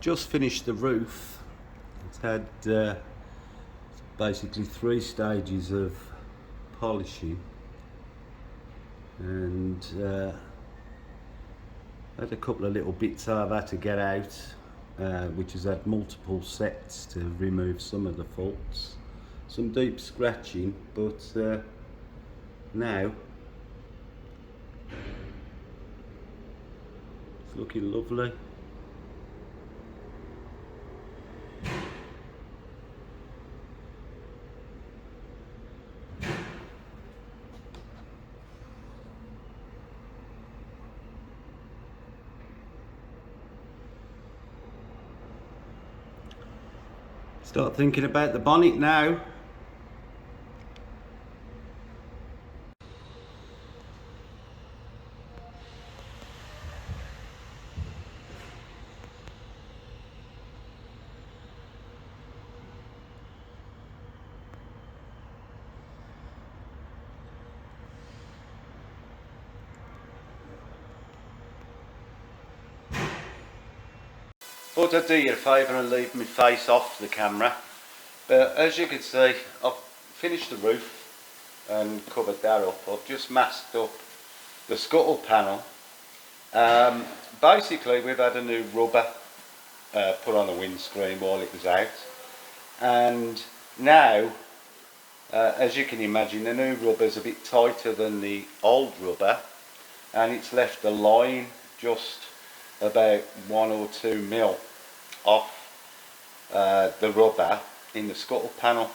just finished the roof. It's had basically 3 stages of polishing, and had a couple of little bits I've had to get out, which has had multiple sets to remove some of the faults. Some deep scratching, but now it's looking lovely. Start thinking about the bonnet now. Thought I'd do you a favour and leave my face off the camera, but as you can see, I've finished the roof and covered that up. I've just masked up the scuttle panel. Basically we've had a new rubber put on the windscreen while it was out, and now as you can imagine, the new rubber is a bit tighter than the old rubber, and it's left the line just about 1 or 2 mil off the rubber in the scuttle panel.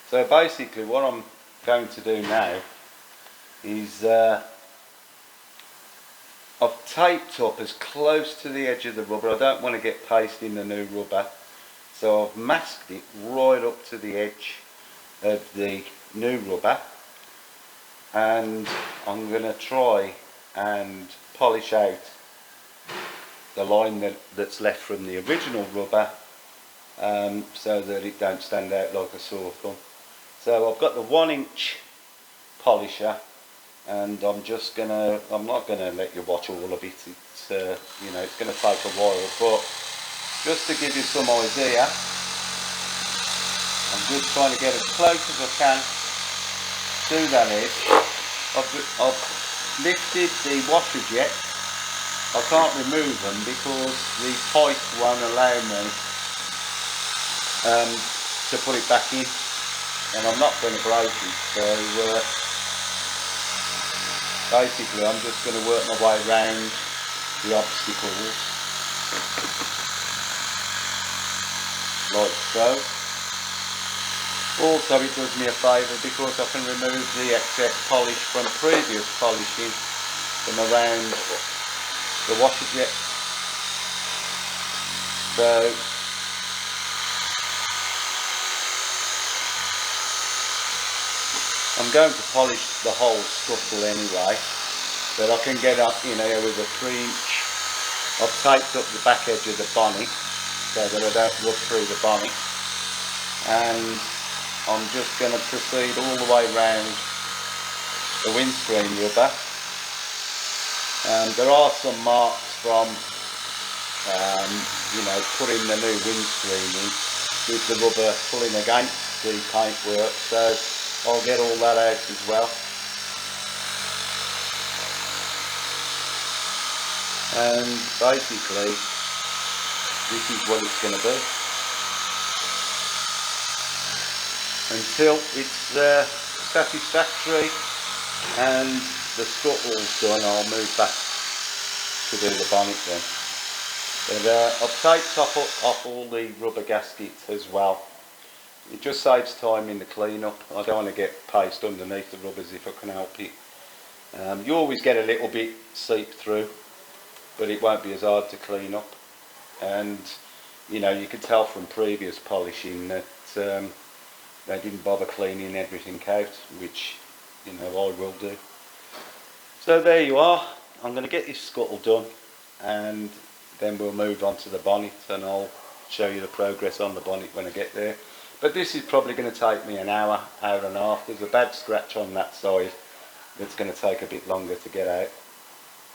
So basically what I'm going to do now is I've taped up as close to the edge of the rubber. I don't want to get paste in the new rubber, so I've masked it right up to the edge of the new rubber, and I'm going to try and polish out the line that's left from the original rubber, so that it don't stand out like a sore thumb. So I've got the 1-inch polisher, and I'm not gonna let you watch all of it. It's you know, it's going to take a while, but just to give you some idea, I'm just trying to get as close as I can to that edge. I've lifted the washer jet. I can't remove them because the pipe won't allow me to put it back in, and I'm not going to break it. So basically I'm just going to work my way around the obstacles like so. Also it does me a favour because I can remove the excess polish from previous polishing from around the washer jet. So I'm going to polish the whole scuttle anyway, but I can get up in here with a 3-inch. I've taped up the back edge of the bonnet so that I don't rub through the bonnet, and I'm just going to proceed all the way round the windscreen rubber. There are some marks from you know, putting the new windscreen in with the rubber pulling against the paintwork, so I'll get all that out as well. And basically this is what it's going to be until it's satisfactory and the scuttle's done. I'll move back to do the bonnet then. But I've taped off all the rubber gaskets as well. It just saves time in the clean-up. I don't want to get paste underneath the rubbers if I can help it. You always get a little bit seep through, but it won't be as hard to clean up. And you know, you can tell from previous polishing that they didn't bother cleaning everything out, which, you know, I will do. So there you are. I'm going to get this scuttle done, and then we'll move on to the bonnet, and I'll show you the progress on the bonnet when I get there. But this is probably going to take me an hour, hour and a half. There's a bad scratch on that side that's going to take a bit longer to get out,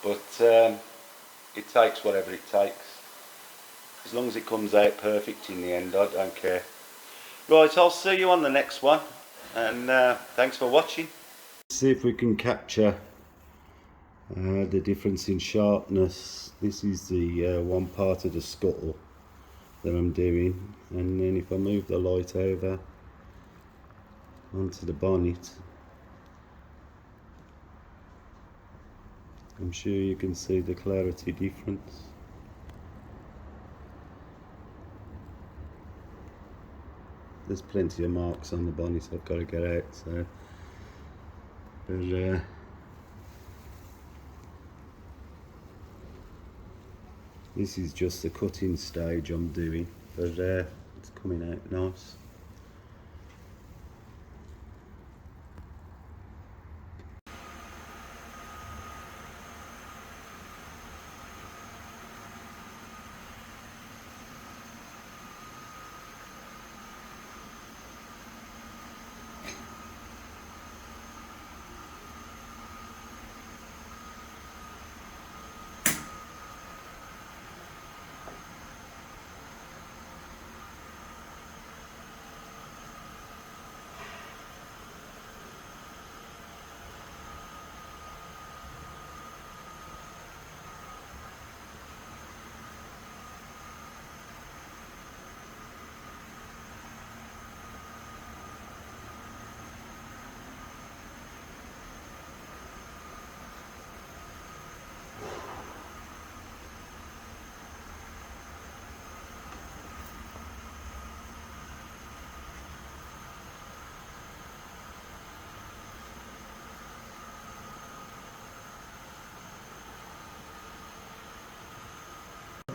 but it takes whatever it takes. As long as it comes out perfect in the end, I don't care. Right, I'll see you on the next one, and thanks for watching. See if we can capture the difference in sharpness. This is the one part of the scuttle that I'm doing, and then if I move the light over onto the bonnet, I'm sure you can see the clarity difference. There's plenty of marks on the bonnet I've got to get out, so but, this is just the cutting stage I'm doing, but it's coming out nice.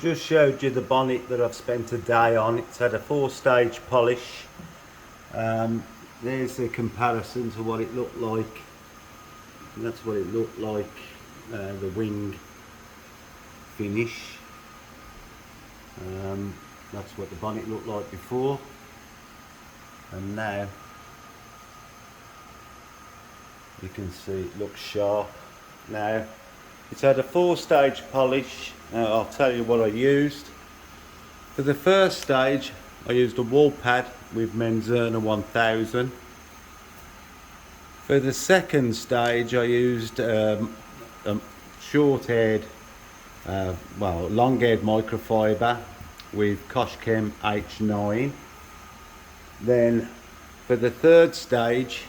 Just showed you the bonnet that I've spent a day on. It's had a 4-stage polish. There's a comparison to what it looked like. And that's what it looked like, the wing finish. That's what the bonnet looked like before, and now you can see it looks sharp. Now it's had a 4-stage polish. I'll tell you what I used. For the first stage I used a wall pad with Menzerner 1000. For the second stage I used a short-haired, long-haired microfiber with Koshkem H9. Then for the third stage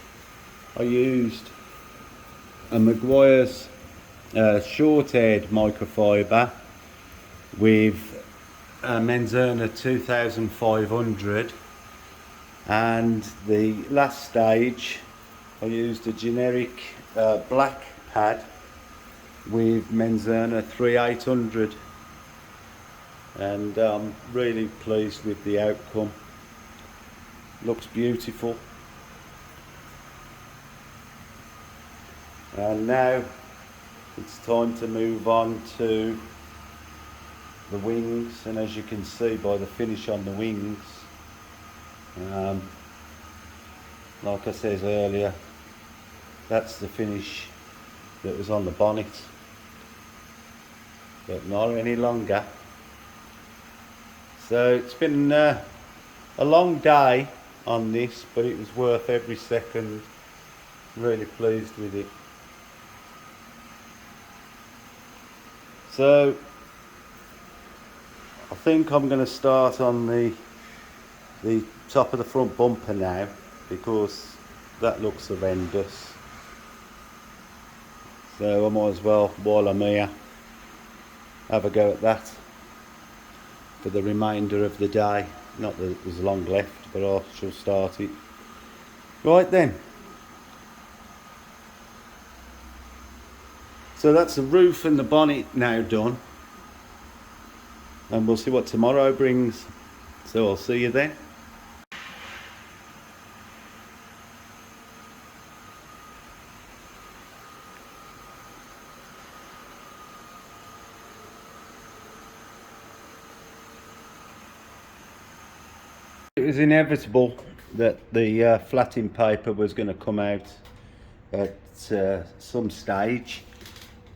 I used a Maguire's short-haired microfiber with Menzerner 2500, and the last stage I used a generic black pad with Menzerner 3800, and I'm really pleased with the outcome. Looks beautiful. And now it's time to move on to the wings, and as you can see by the finish on the wings, like I said earlier, that's the finish that was on the bonnet, but not any longer. So it's been a long day on this, but it was worth every second. Really pleased with it. So I think I'm going to start on the top of the front bumper now, because that looks horrendous. So I might as well, while I'm here, have a go at that for the remainder of the day. Not that there's long left, but I shall start it. Right then. So that's the roof and the bonnet now done, and we'll see what tomorrow brings. So I'll see you then. It was inevitable that the flatting paper was going to come out at some stage.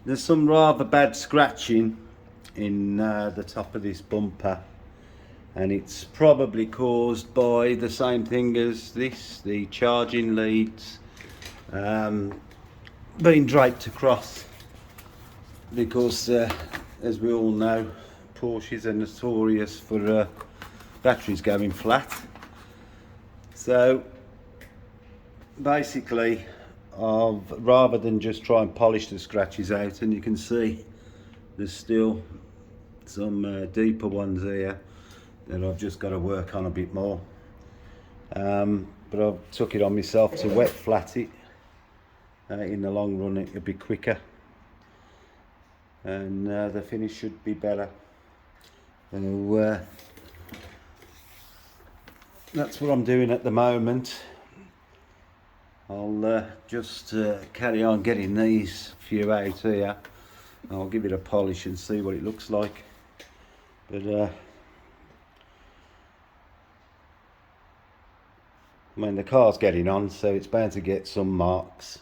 There's some rather bad scratching in the top of this bumper, and it's probably caused by the same thing as this, the charging leads being draped across, because as we all know, Porsches are notorious for batteries going flat. So basically, rather than just try and polish the scratches out, and you can see there's still some deeper ones here that I've just got to work on a bit more, but I've took it on myself to wet flat it. In the long run it'll be quicker, and the finish should be better. So that's what I'm doing at the moment. I'll just carry on getting these few out here. I'll give it a polish and see what it looks like. But I mean, the car's getting on, so it's bound to get some marks.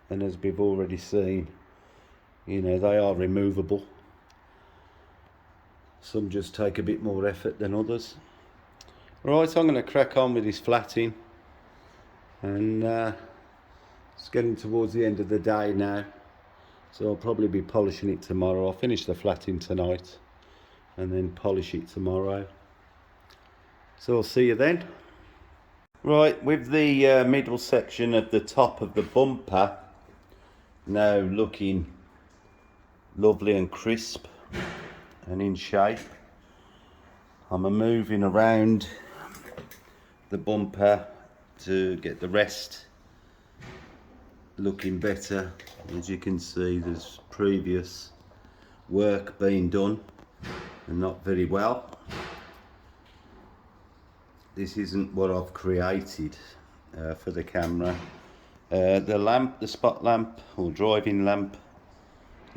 And as we've already seen, you know, they are removable. Some just take a bit more effort than others. Right, so I'm going to crack on with this flatting, and it's getting towards the end of the day now, so I'll probably be polishing it tomorrow. I'll finish the flatting tonight and then polish it tomorrow. So I'll see you then. Right, with the middle section of the top of the bumper now looking lovely and crisp and in shape, I'm moving around the bumper to get the rest looking better. As you can see, there's previous work being done and not very well. This isn't what I've created for the camera. The lamp, the spot lamp or driving lamp,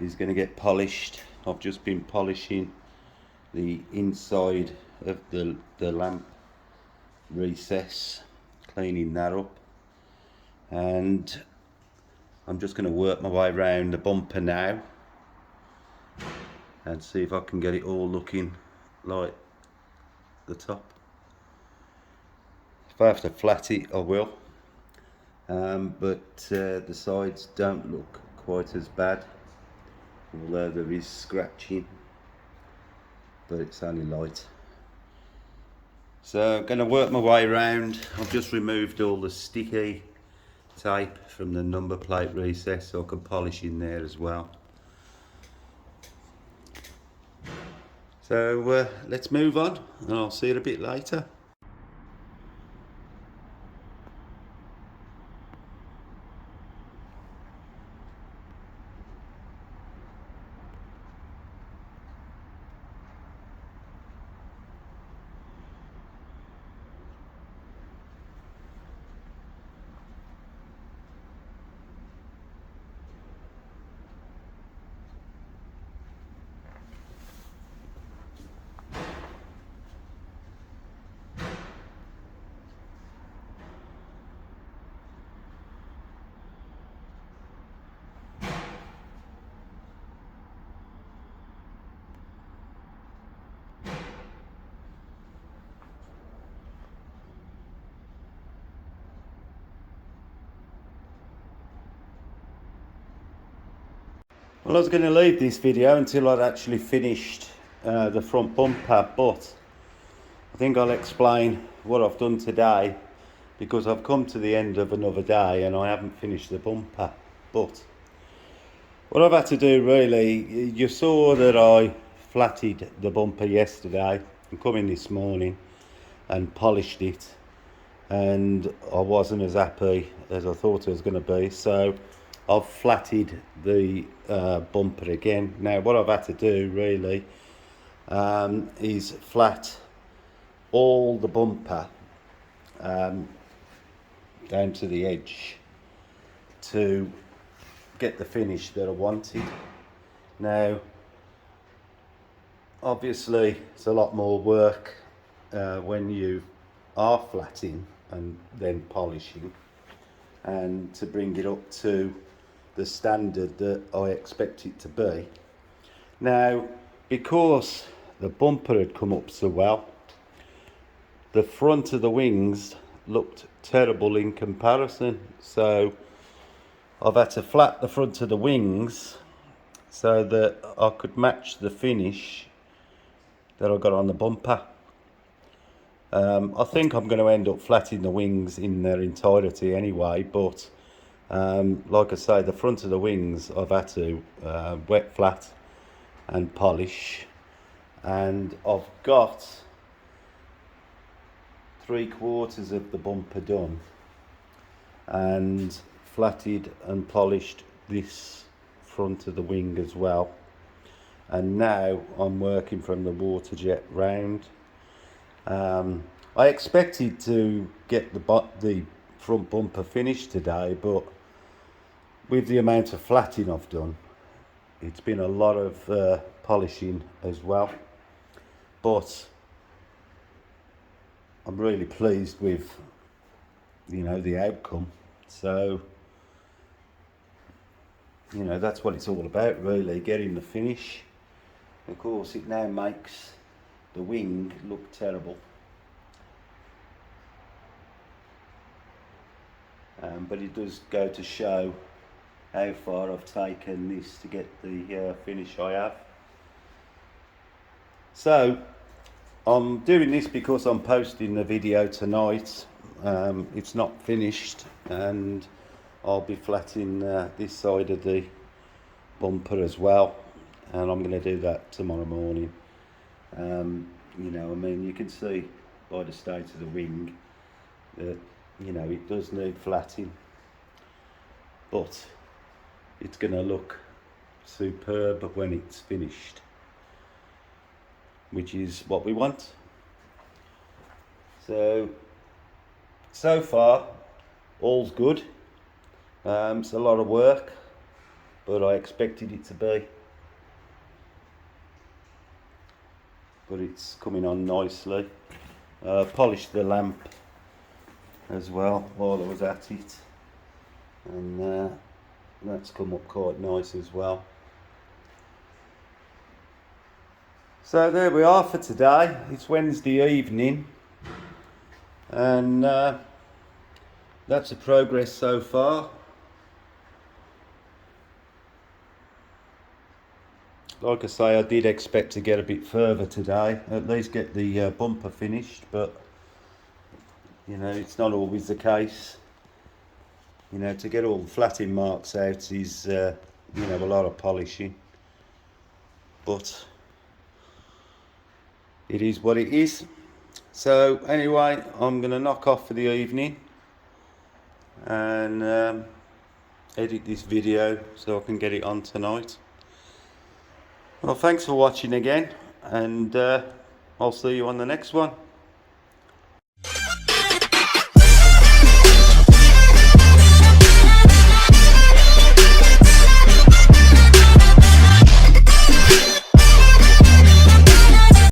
is going to get polished. I've just been polishing the inside of the lamp recess, cleaning that up, and I'm just going to work my way around the bumper now and see if I can get it all looking like the top. If I have to flat it, I will, but the sides don't look quite as bad, although there is scratching, but it's only light. So I'm going to work my way around. I've just removed all the sticky tape from the number plate recess so I can polish in there as well. So let's move on, and I'll see you a bit later. Well, I was going to leave this video until I'd actually finished the front bumper, but I think I'll explain what I've done today, because I've come to the end of another day and I haven't finished the bumper. But what I've had to do, really, you saw that I flatted the bumper yesterday and come in this morning and polished it, and I wasn't as happy as I thought I was going to be, so I've flatted the bumper again. Now what I've had to do really is flat all the bumper down to the edge to get the finish that I wanted. Now obviously it's a lot more work when you are flatting and then polishing, and to bring it up to the standard that I expect it to be. Now because the bumper had come up so well, the front of the wings looked terrible in comparison. So I've had to flat the front of the wings so that I could match the finish that I got on the bumper. I think I'm going to end up flatting the wings in their entirety anyway, but like I say, the front of the wings I've had to wet flat and polish, and I've got 3/4 of the bumper done and flatted and polished this front of the wing as well. And now I'm working from the water jet round. I expected to get the front bumper finished today, but with the amount of flatting I've done, it's been a lot of polishing as well. But I'm really pleased with, the outcome. So, that's what it's all about, really, getting the finish. Of course, it now makes the wing look terrible. But it does go to show how far I've taken this to get the finish I have. So I'm doing this because I'm posting the video tonight. It's not finished, and I'll be flatting this side of the bumper as well, and I'm going to do that tomorrow morning. You can see by the state of the wing that it does need flatting, but it's going to look superb when it's finished, which is what we want. So far all's good. It's a lot of work, but I expected it to be, but it's coming on nicely. Polished the lamp as well while I was at it, and that's come up quite nice as well. So there we are for today. It's Wednesday evening, and that's the progress so far. Like I say, I did expect to get a bit further today, at least get the bumper finished, but it's not always the case. To get all the flatting marks out is a lot of polishing, but it is what it is. So anyway, I'm going to knock off for the evening and edit this video so I can get it on tonight. Well, thanks for watching again, and I'll see you on the next one.